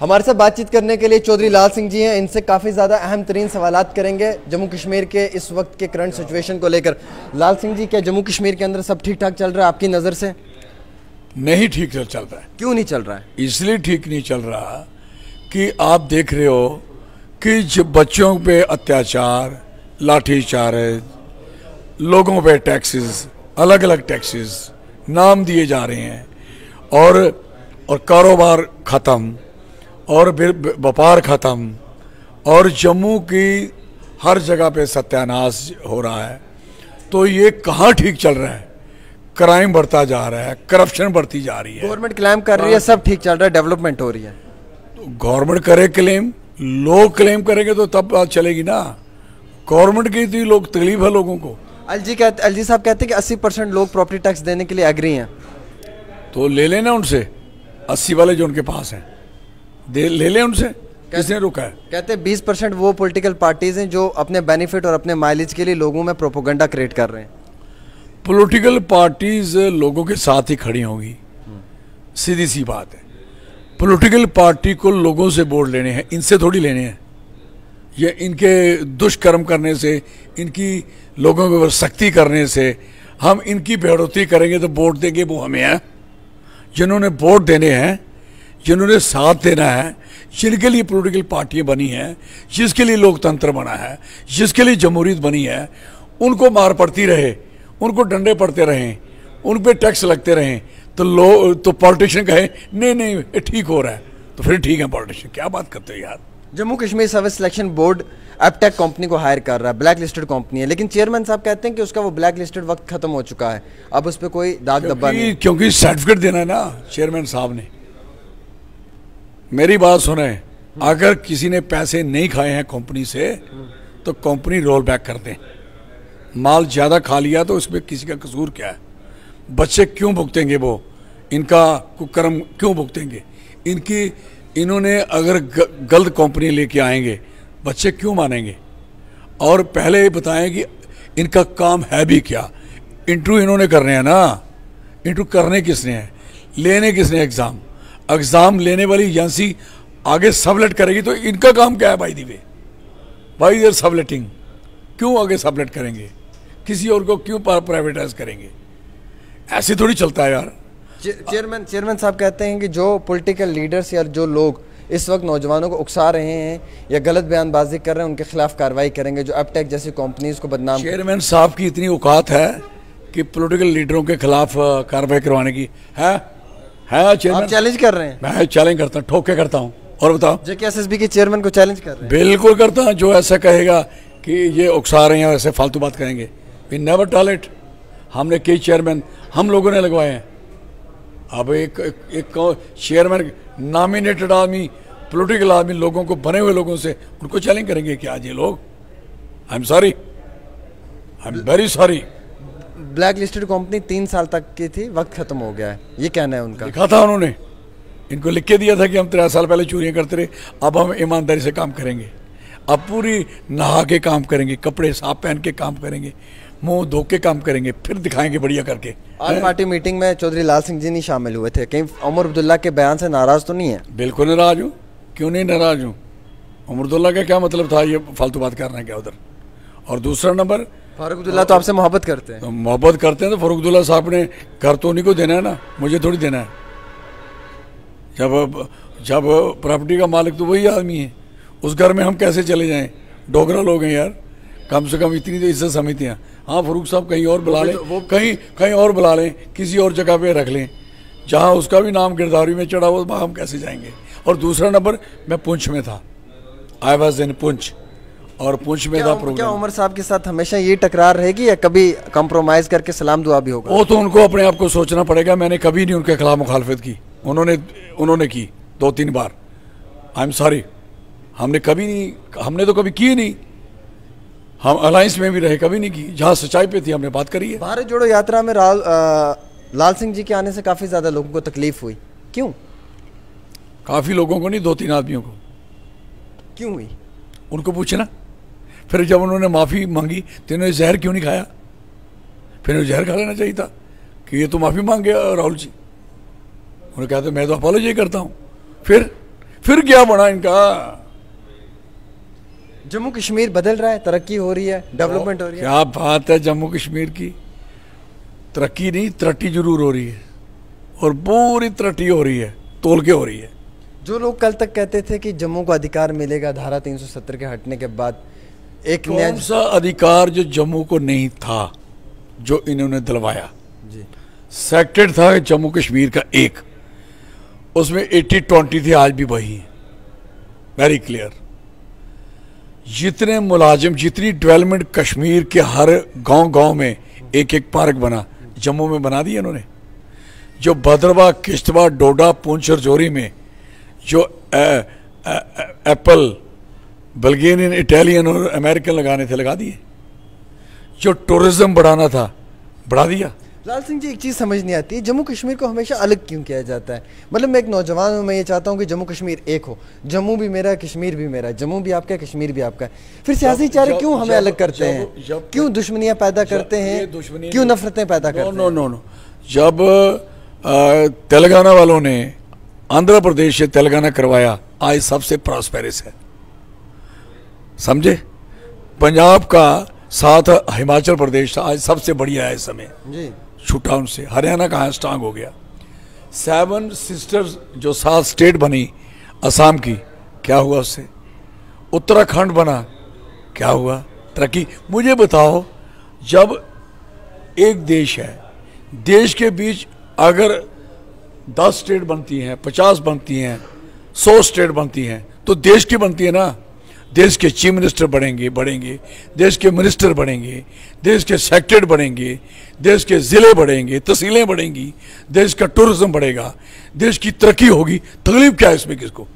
हमारे साथ बातचीत करने के लिए चौधरी लाल सिंह जी हैं। इनसे काफ़ी ज़्यादा अहम तरीन सवालात करेंगे जम्मू कश्मीर के इस वक्त के करंट सिचुएशन को लेकर। लाल सिंह जी, क्या जम्मू कश्मीर के अंदर सब ठीक ठाक चल रहा है आपकी नज़र से? नहीं ठीक चल रहा है। क्यों नहीं चल रहा है? इसलिए ठीक नहीं चल रहा कि आप देख रहे हो कि जब बच्चों पे अत्याचार, लाठीचार्ज, लोगों पे टैक्सेस, अलग अलग टैक्सेस नाम दिए जा रहे हैं और कारोबार ख़त्म और व्यापार ख़त्म और जम्मू की हर जगह पे सत्यानाश हो रहा है। तो ये कहाँ ठीक चल रहा है? क्राइम बढ़ता जा रहा है, करप्शन बढ़ती जा रही है। गवर्नमेंट क्लेम कर रही है सब ठीक चल रहा है, डेवलपमेंट हो रही है। तो गवर्नमेंट करे क्लेम, लोग क्लेम करेंगे तो तब बात चलेगी ना। गवर्नमेंट की तो लोग तकलीफ है लोगों को। एलजी साहब कहते हैं कि 80% लोग प्रॉपर्टी टैक्स देने के लिए एग्री हैं। तो ले लेना उनसे, 80 वाले जो उनके पास हैं ले लें उनसे। किसने रुका है? कहते हैं 20% वो पॉलिटिकल पार्टीज हैं जो अपने बेनिफिट और अपने माइलेज के लिए लोगों में प्रोपोगंडा क्रिएट कर रहे हैं। पॉलिटिकल पार्टीज लोगों के साथ ही खड़ी होंगी, सीधी सी बात है। पॉलिटिकल पार्टी को लोगों से वोट लेने हैं, इनसे थोड़ी लेने हैं। ये इनके दुष्कर्म करने से, इनकी लोगों के ऊपर सख्ती करने से हम इनकी बढ़ोतरी करेंगे तो वोट देंगे वो हमें हैं। जिन्होंने वोट देने हैं, जिन्होंने साथ देना है, जिनके लिए पॉलिटिकल पार्टियां बनी हैं, जिसके लिए लोकतंत्र बना है, जिसके लिए जमहूरियत बनी है, उनको मार पड़ती रहे, उनको डंडे पड़ते रहें, उन पे टैक्स लगते रहें तो पॉलिटिशियन कहे नहीं नहीं ये ठीक हो रहा है, तो फिर ठीक है। पॉलिटिशियन क्या बात करते हो यार। Jammu Kashmir service selection board Aptech company को हायर कर रहा है, ब्लैक लिस्टेड कंपनी है, लेकिन चेयरमैन साहब कहते हैं कि उसका वो ब्लैक लिस्टेड वक्त खत्म हो चुका है, अब उस पर कोई दाग धब्बा नहीं। क्योंकि सर्टिफिकेट देना है ना चेयरमैन साहब ने। मेरी बात सुने, अगर किसी ने पैसे नहीं खाए हैं कंपनी से तो कंपनी रोल बैक कर दे। माल ज्यादा खा लिया तो उसमें किसी का कसूर क्या है? बच्चे क्यों भुगतेंगे? वो इनका कुकर्म क्यों भुगतेंगे? इन्होंने अगर गलत कंपनी लेके आएंगे, बच्चे क्यों मानेंगे? और पहले ये बताएं कि इनका काम है भी क्या। इंटरव्यू इन्होंने करने हैं ना। इंटरव्यू करने किसने है, लेने किसने? एग्जाम लेने वाली एजेंसी आगे सबलेट करेगी तो इनका काम क्या है? By the way, bye there subletting. क्यों आगे सबलेट करेंगे? किसी और को क्यों प्राइवेटाइज करेंगे? ऐसे थोड़ी चलता है यार। चेयरमैन साहब कहते हैं कि जो पॉलिटिकल लीडर्स या जो लोग इस वक्त नौजवानों को उकसा रहे हैं या गलत बयानबाजी कर रहे हैं, उनके खिलाफ कार्रवाई करेंगे, जो एपटेक जैसी कंपनीज को बदनाम। चेयरमैन साहब की इतनी औकात है कि पॉलिटिकल लीडरों के खिलाफ कार्रवाई करवाने की है चेयरमैन? आप चैलेंज कर रहे हैं? मैं चैलेंज करता हूँ, ठोक के करता हूँ। और बताओ, जेकेएसएसबी के चेयरमैन को चैलेंज कर रहे हैं? बिल्कुल करता हूँ। जो ऐसा कहेगा कि ये उकसा रहे हैं, ऐसे फालतू बात करेंगे, वी नेवर टॉलरेट। हमने कई चेयरमैन हम लोगों ने लगवाए हैं। अब एक चेयरमैन नॉमिनेटेड आदमी, पॉलिटिकल आदमी, लोगों को बने हुए लोगों से उनको चैलेंज करेंगे क्या आज ये लोग? I am sorry, I am very sorry. Black listed company 3 साल तक की थी, वक्त खत्म हो गया है, ये कहना है उनका। लिखा था उन्होंने, इनको लिख के दिया था कि हम 13 साल पहले चोरियां करते रहे, अब हम ईमानदारी से काम करेंगे, अब पूरी नहा के काम करेंगे, कपड़े साफ पहन के काम करेंगे, मुंह धो के काम करेंगे, फिर दिखाएंगे बढ़िया करके। आज पार्टी मीटिंग में चौधरी लाल सिंह जी नहीं शामिल हुए थे, कहीं उमर अब्दुल्ला के बयान से नाराज तो नहीं है? बिल्कुल नाराज हूँ। क्यों नहीं नाराज हूँ? उमर अब्दुल्ला का क्या मतलब था ये फालतू बात करना क्या उधर? और दूसरा नंबर, फारूक अब्दुल्ला तो आपसे मोहब्बत करते हैं। तो मोहब्बत करते हैं तो फारूक अब्दुल्ला साहब ने घर तो उन्हीं को देना है ना, मुझे थोड़ी देना है। जब प्रॉपर्टी का मालिक तो वही आदमी है, उस घर में हम कैसे चले जाएं? डोगरा लोग हैं यार, कम से कम इतनी तो इज्जत समझते हैं। हाँ, फारूक साहब कहीं और बुला लें, कहीं और बुला लें, किसी और जगह पे रख लें जहाँ उसका भी नाम गिरदावरी में चढ़ा हो, वहाँ हम कैसे जाएंगे? और दूसरा नंबर, मैं पुंछ में था, आई वाज इन पुंछ, और पुंछ में था प्रोग्राम। क्या उमर साहब के साथ हमेशा ये टकरार रहेगी या कभी कंप्रोमाइज करके सलाम दुआ भी होगा? वो तो उनको अपने आप को सोचना पड़ेगा। मैंने कभी नहीं उनके खिलाफ मुखालफत की, उन्होंने की 2-3 बार। आई एम सॉरी, हमने तो कभी की नहीं। हम अलायंस में भी रहे, कभी नहीं की। जहाँ सच्चाई पे थी हमने बात करी है। भारत जोड़ो यात्रा में लाल सिंह जी के आने से काफी ज्यादा लोगों को तकलीफ हुई, क्यों? काफी लोगों को नहीं, 2-3 आदमियों को। क्यों हुई? उनको पूछना। फिर जब उन्होंने माफी मांगी तो इन्होंने जहर क्यों नहीं खाया? फिर उन्हें जहर खा लेना चाहिए था कि ये तो माफी मांग गया राहुल जी। उन्होंने कहा था मैं तो अपॉलोजी करता हूँ। फिर फिर क्या बना इनका? जम्मू कश्मीर बदल रहा है, तरक्की हो रही है, डेवलपमेंट हो रही है। क्या बात है, जम्मू कश्मीर की तरक्की नहीं, तरक्की जरूर हो रही है, और पूरी तरक्की हो रही है, तोल के हो रही है। जो लोग कल तक कहते थे कि जम्मू को अधिकार मिलेगा धारा 370 के हटने के बाद, एक नया कौन सा अधिकार जो जम्मू को नहीं था जो इन्होंने दिलवाया? जी, सेक्टर था जम्मू कश्मीर का एक, उसमें 80-20 थी, आज भी वही है, वेरी क्लियर। जितने मुलाजिम, जितनी डेवलपमेंट कश्मीर के हर गांव में एक एक पार्क बना, जम्मू में बना दिया इन्होंने। जो भद्रवाह, किश्तवाड़, डोडा, पुंछ और जोरी में जो एप्पल, बल्गेरियन, इटालियन और अमेरिकन लगाने थे, लगा दिए। जो टूरिज्म बढ़ाना था, बढ़ा दिया। लाल सिंह जी, एक चीज़ समझ नहीं आती, जम्मू कश्मीर को हमेशा अलग क्यों किया जाता है? मतलब मैं एक नौजवान हूँ, मैं ये चाहता हूँ कि जम्मू कश्मीर एक हो, जम्मू भी मेरा है, कश्मीर भी मेरा है, जम्मू भी आपका है, कश्मीर भी आपका है। फिर सियासी चारे क्यों हमें अलग करते हैं? क्यों दुश्मनियाँ पैदा करते हैं? क्यों नफरतें पैदा करते हैं? नो, जब तेलंगाना वालों ने आंध्र प्रदेश से तेलंगाना करवाया, आज सबसे प्रॉस्पेरस है, समझे? पंजाब का साथ हिमाचल प्रदेश था, आज सबसे बढ़िया है इस समय जी, छूटा उनसे। हरियाणा कहाँ स्ट्रांग हो गया। 7 सिस्टर्स जो 7 स्टेट बनी असम की, क्या हुआ उससे? उत्तराखंड बना, क्या हुआ? तरक्की। मुझे बताओ, जब एक देश है, देश के बीच अगर 10 स्टेट बनती हैं, 50 बनती हैं, 100 स्टेट बनती हैं, तो देश की बनती है ना। देश के चीफ मिनिस्टर बढ़ेंगे, देश के मिनिस्टर बढ़ेंगे, देश के सेक्रेटरी बढ़ेंगे, देश के ज़िले बढ़ेंगे, तहसीलें बढ़ेंगी, देश का टूरिज्म बढ़ेगा, देश की तरक्की होगी। तकलीफ क्या है इसमें किसको?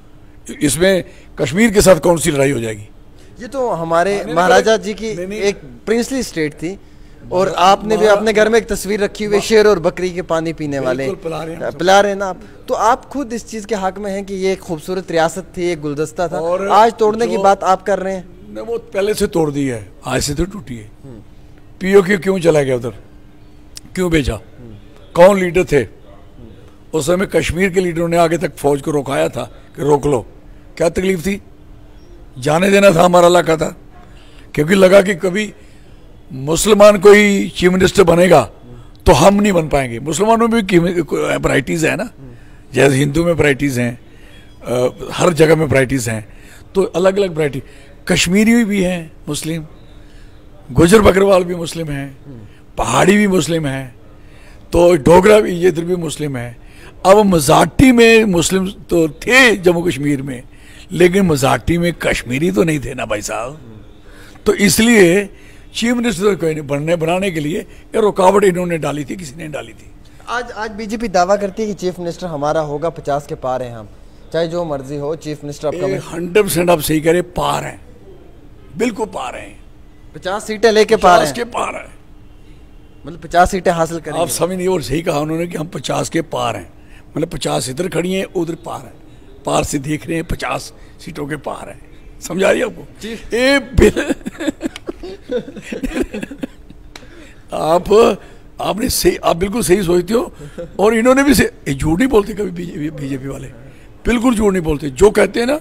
इसमें कश्मीर के साथ कौन सी लड़ाई हो जाएगी? ये तो हमारे महाराजा जी की एक प्रिंसली स्टेट थी, और आपने भी अपने घर में एक तस्वीर रखी हुई, शेर और बकरी के पानी पीने वाले पिला रहे हैं ना आप। तो आप खुद इस चीज के हक में हैं कि ये एक खूबसूरत रियासत थी, एक गुलदस्ता था, आज तोड़ने की बात आप कर रहे हैं। वो पहले से तोड़ दी है, आज से तो टूटी है। पीओके क्यों चला गया उधर, क्यों भेजा? कौन लीडर थे उस समय? कश्मीर के लीडरों ने आगे तक फौज को रोकाया था कि रोक लो। क्या तकलीफ थी? जाने देना था, हमारा इलाका था। क्योंकि लगा कि कभी मुसलमान कोई चीफ मिनिस्टर बनेगा तो हम नहीं बन पाएंगे। मुसलमानों में भी वैराइटीज़ है ना, जैसे हिंदू में वैराइटीज़ हैं, हर जगह में वैराइटीज़ हैं, तो अलग अलग वैराइटी। कश्मीरी भी हैं मुस्लिम, गुजर बकरवाल भी मुस्लिम हैं, पहाड़ी भी मुस्लिम हैं, तो डोगरा भी, ये इधर भी मुस्लिम है। अब मजाटी में मुस्लिम तो थे जम्मू कश्मीर में, लेकिन मजाटी में कश्मीरी तो नहीं थे ना भाई साहब। तो इसलिए चीफ मिनिस्टर को बनाने के लिए ये रुकावट इन्होंने डाली थी, किसी ने डाली थी। आज बीजेपी दावा करती है कि चीफ मिनिस्टर हमारा होगा, 50 के पार हैं हम, चाहे जो मर्जी हो, चीफ मिनिस्टर आपका। 100% आप सही कह रहे, पार हैं, बिल्कुल पार हैं, 50 सीटें लेके पार हैं, के पार है, मतलब 50 सीटें हासिल करेंगे। आप समझ नहीं, और सही कहा उन्होंने कि हम 50 के पार हैं, मतलब 50 इधर खड़ी हैं, उधर पार है, पार से देख रहे हैं, 50 सीटों के पार है। समझा रही है आपको? आपने सही, आप बिल्कुल सही सोचते हो, और इन्होंने भी झूठ नहीं बोलते कभी बीजेपी वाले, बिल्कुल झूठ नहीं बोलते। जो कहते हैं ना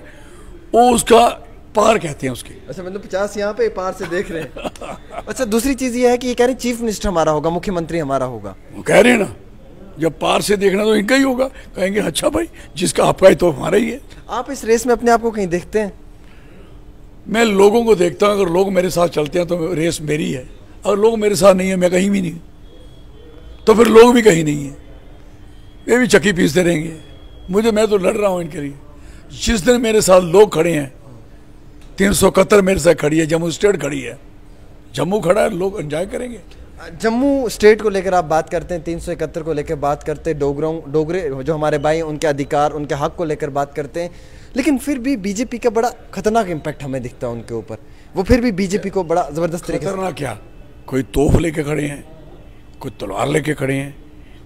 वो उसका पार कहते हैं उसके। अच्छा, मतलब 50 यहाँ पे पार से देख रहे हैं। अच्छा, दूसरी चीज ये है कि ये कह रहे हैं चीफ मिनिस्टर हमारा होगा, मुख्यमंत्री हमारा होगा। वो कह रहे हैं ना, जब पार से देखना तो इनका ही होगा। कहेंगे अच्छा भाई, जिसका आपका है तो हमारा ही है। आप इस रेस में अपने आप को कहीं देखते हैं? मैं लोगों को देखता हूँ, अगर लोग मेरे साथ चलते हैं तो रेस मेरी है, अगर लोग मेरे साथ नहीं है, मैं कहीं भी नहीं, तो फिर लोग भी कहीं नहीं है, वे भी चक्की पीसते रहेंगे मुझे। मैं तो लड़ रहा हूँ इनके लिए। जिस दिन मेरे साथ लोग खड़े हैं, 371 मेरे साथ खड़ी है, जम्मू स्टेट खड़ी है, जम्मू खड़ा है, लोग एंजॉय करेंगे। जम्मू स्टेट को लेकर आप बात करते हैं, 371 को लेकर बात करते हैं, डोगरे जो हमारे भाई हैं उनके अधिकार, उनके हक को लेकर बात करते हैं, लेकिन फिर भी बीजेपी का बड़ा खतरनाक इम्पैक्ट हमें दिखता है उनके ऊपर। वो फिर भी बीजेपी को बड़ा जबरदस्त तरीके से, खतरनाक क्या, कोई तोप लेके खड़े हैं, कोई तलवार लेके खड़े हैं,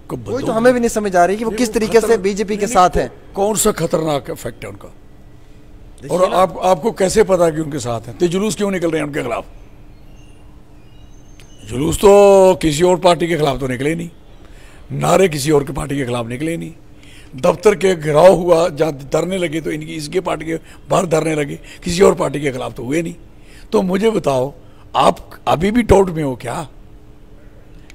कोई तो हमें भी नहीं समझ आ रही कि वो किस तरीके से बीजेपी के साथ है। कौन सा खतरनाक इफेक्ट है उनका, और आपको कैसे पता कि उनके साथ है? तो जुलूस क्यों निकल रहे हैं उनके खिलाफ? जुलूस तो किसी और पार्टी के खिलाफ तो निकले नहीं, नारे किसी और की पार्टी के खिलाफ निकले नहीं, दफ्तर के घिराव हुआ, जहाँ धरने लगे तो इनकी इसके पार्टी के बाहर धरने लगे, किसी और पार्टी के खिलाफ तो हुए नहीं। तो मुझे बताओ, आप अभी भी डाउट में हो क्या?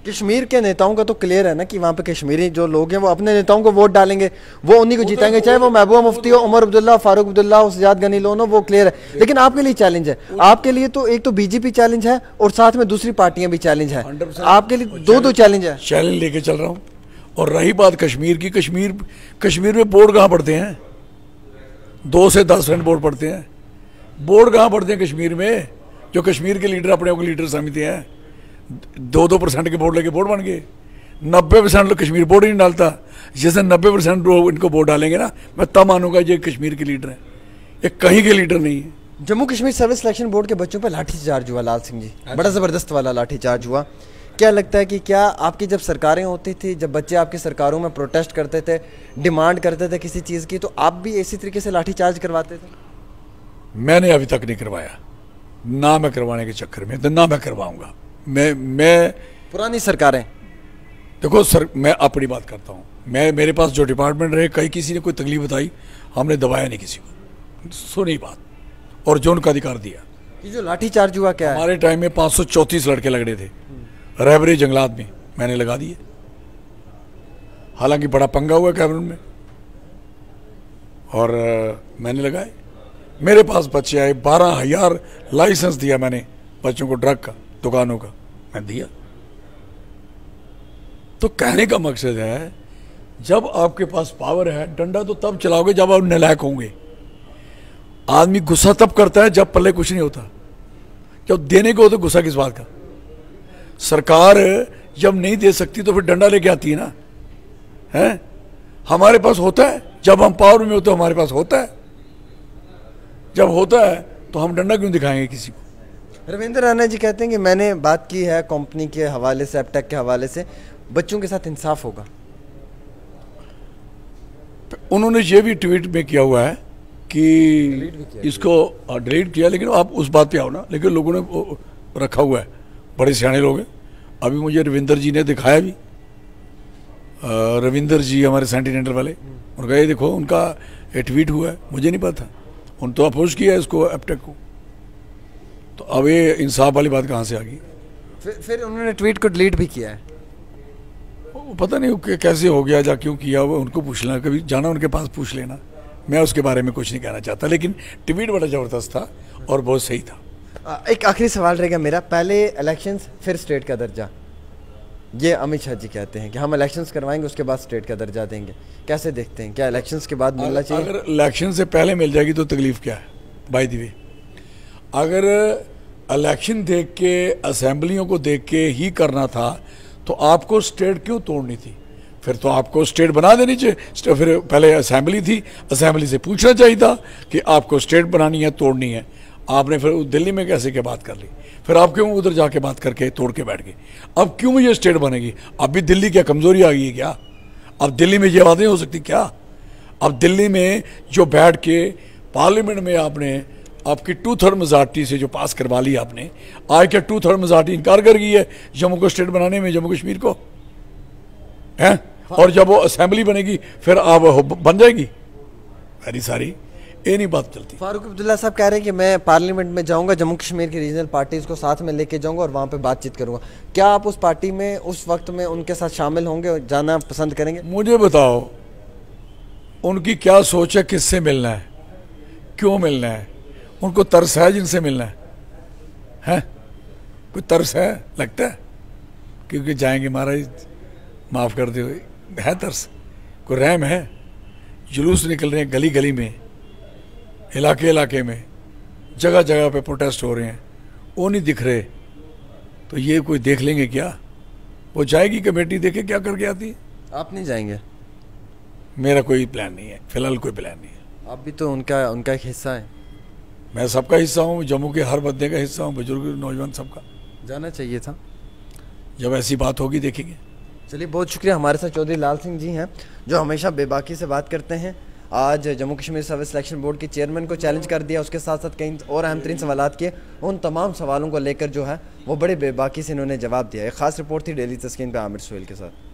कश्मीर के नेताओं का तो क्लियर है ना कि वहाँ पे कश्मीरी जो लोग हैं वो अपने नेताओं को वोट डालेंगे, वो उन्हीं को जिताएंगे, चाहे वो महबूबा मुफ्ती हो, उमर अब्दुल्ला, फारूक अब्दुल्ला, सजाद गनी लोन हो, वो क्लियर है। लेकिन आपके लिए चैलेंज है, आपके लिए तो एक तो बीजेपी चैलेंज है और साथ में दूसरी पार्टियां भी चैलेंज है, आपके लिए दो चैलेंज है। चैलेंज लेके चल रहा हूँ। और रही बात कश्मीर की, कश्मीर में बोर्ड कहाँ पढ़ते हैं? 2 से 10% बोर्ड पढ़ते हैं। बोर्ड कहाँ पढ़ते हैं कश्मीर में? जो कश्मीर के लीडर अपने को लीडर समझते हैं, 2% के बोर्ड लेके बोर्ड बन गए। 90% लोग कश्मीर बोर्ड ही नहीं डालता। जैसे 90% लोग इनको वोट डालेंगे ना, मैं तब मानूंगा ये कश्मीर के लीडर हैं, ये कहीं के लीडर नहीं है। Jammu Kashmir service selection board के बच्चों पर लाठीचार्ज हुआ लाल सिंह जी, बड़ा ज़बरदस्त वाला लाठीचार्ज हुआ। क्या लगता है कि क्या आपकी जब सरकारें होती थी, जब बच्चे आपकी सरकारों में प्रोटेस्ट करते थे, डिमांड करते थे किसी चीज़ की, तो आप भी इसी तरीके से लाठीचार्ज करवाते थे? मैंने अभी तक नहीं करवाया, ना मैं करवाने के चक्कर में, तो ना मैं करवाऊंगा। मैं पुरानी सरकारें, देखो सर, मैं अपनी बात करता हूँ। मेरे पास जो डिपार्टमेंट रहे, कहीं किसी ने कोई तकलीफ बताई, हमने दबाया नहीं किसी को, सुनी बात और जो उनका अधिकार दिया। ये जो लाठीचार्ज हुआ क्या है? हमारे टाइम में 534 लड़के लग रहे थे रहबरी जंगलात में, मैंने लगा दिए। हालांकि बड़ा पंगा हुआ कैबिनेट में, और मैंने लगाए। मेरे पास बच्चे आए, 12,000 लाइसेंस दिया मैंने बच्चों को, ड्रग का, दुकानों का मैं दिया। तो कहने का मकसद है, जब आपके पास पावर है, डंडा तो तब चलाओगे जब आप नालायक होंगे। आदमी गुस्सा तब करता है जब पल्ले कुछ नहीं होता। जब देने को हो तो गुस्सा किस बात का? सरकार जब नहीं दे सकती तो फिर डंडा लेके आती है ना, है? हमारे पास होता है, जब हम पावर में होते हमारे पास होता है। जब होता है तो हम डंडा क्यों दिखाएंगे किसी को? रविंद्र राणा जी कहते हैं कि मैंने बात की है कंपनी के हवाले से, एपटेक के हवाले से, बच्चों के साथ इंसाफ होगा। उन्होंने ये भी ट्वीट में किया हुआ है कि इसको डिलीट किया, लेकिन आप उस बात पे आओ ना। लेकिन लोगों ने रखा हुआ है, बड़े सियाने लोग हैं। अभी मुझे रविंदर जी ने दिखाया भी, रविंदर जी हमारे सेंटिनेंटल वाले, उनका ये देखो, उनका ये ट्वीट हुआ है, मुझे नहीं पता। उन तो अपोज किया है इसको, एपटेक को। तो अब ये इंसाफ वाली बात कहाँ से आ गई? फिर उन्होंने ट्वीट को डिलीट भी किया है। पता नहीं कैसे हो गया, या क्यों किया, वो उनको पूछ लेना, कभी जाना उनके पास पूछ लेना। मैं उसके बारे में कुछ नहीं कहना चाहता, लेकिन ट्वीट बड़ा ज़बरदस्त था और बहुत सही था। एक आखिरी सवाल रहेगा मेरा, पहले इलेक्शंस फिर स्टेट का दर्जा, ये अमित शाह जी कहते हैं कि हम इलेक्शंस करवाएंगे उसके बाद स्टेट का दर्जा देंगे, कैसे देखते हैं? क्या इलेक्शंस के बाद मिलना चाहिए? अगर इलेक्शन से पहले मिल जाएगी तो तकलीफ क्या है? बाय द वे, अगर इलेक्शन देख के, असेंबलियों को देख के ही करना था तो आपको स्टेट क्यों तोड़नी थी? फिर तो आपको स्टेट बना देनी चाहिए। फिर पहले असेंबली थी, असेंबली से पूछना चाहिए था कि आपको स्टेट बनानी है, तोड़नी है। आपने फिर दिल्ली में कैसे क्या बात कर ली? फिर आप क्यों उधर जाके बात करके तोड़ के बैठ गए? अब क्यों ये स्टेट बनेगी? अब भी दिल्ली क्या कमजोरी आ गई है क्या? अब दिल्ली में ये बातें हो सकती क्या? अब दिल्ली में जो बैठ के पार्लियामेंट में आपने आपकी 2/3 मेजॉरिटी से जो पास करवा ली आपने, आज क्या 2/3 मेजॉरिटी इनकार कर गई है जम्मू को स्टेट बनाने में, जम्मू कश्मीर को, है? और जब वो असेंबली बनेगी फिर आप बन जाएगी। वेरी सारी, ये नहीं बात चलती। फारूक अब्दुल्ला साहब कह रहे हैं कि मैं पार्लियामेंट में जाऊंगा, जम्मू कश्मीर की रीजनल पार्टीज को साथ में लेके जाऊंगा और वहां पे बातचीत करूंगा। क्या आप उस पार्टी में उस वक्त में उनके साथ शामिल होंगे और जाना पसंद करेंगे? मुझे बताओ, उनकी क्या सोच है, किससे मिलना है, क्यों मिलना है? उनको तरस है जिनसे मिलना है? कोई तरस है? लगता है क्योंकि जाएंगे महाराज, माफ़ कर दो, है तरस? कोई रहम है? जुलूस निकल रहे हैं गली गली में, इलाके इलाके में, जगह जगह पे प्रोटेस्ट हो रहे हैं, वो नहीं दिख रहे, तो ये कोई देख लेंगे क्या? वो जाएगी कमेटी, देखे क्या करके आती है। आप नहीं जाएंगे? मेरा कोई प्लान नहीं है, फिलहाल कोई प्लान नहीं है। आप भी तो उनका एक हिस्सा है। मैं सबका हिस्सा हूँ, जम्मू के हर बंदे का हिस्सा हूँ, बुजुर्ग नौजवान सबका। जाना चाहिए था। जब ऐसी बात होगी देखेंगे। चलिए, बहुत शुक्रिया। हमारे साथ चौधरी लाल सिंह जी हैं जो हमेशा बेबाकी से बात करते हैं। आज Jammu Kashmir service selection board के चेयरमैन को चैलेंज कर दिया, उसके साथ साथ कई और अहम तरीन सवालात किए। उन तमाम सवालों को लेकर जो है वो बड़े बेबाकी से इन्होंने जवाब दिया। एक खास रिपोर्ट थी डेली तस्कीन पे आमिर सोहेल के साथ।